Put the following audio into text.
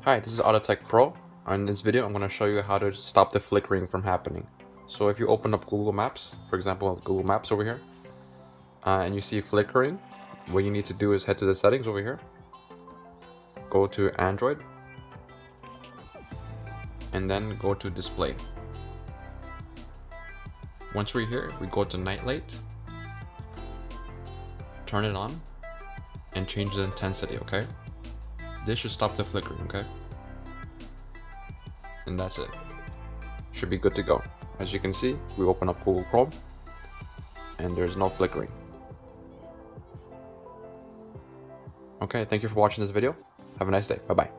Hi, this is AutoTecPro. In this video, I'm going to show you how to stop the flickering from happening. So if you open up Google Maps, for example, Google Maps over here, and you see flickering, what you need to do is head to the settings over here, go to Android, and then go to display. Once we're here, we go to night light, turn it on, and change the intensity, okay? This should stop the flickering, okay? And that's it. Should be good to go. As you can see, we open up Google Chrome, and there's no flickering. Okay, thank you for watching this video. Have a nice day. Bye-bye.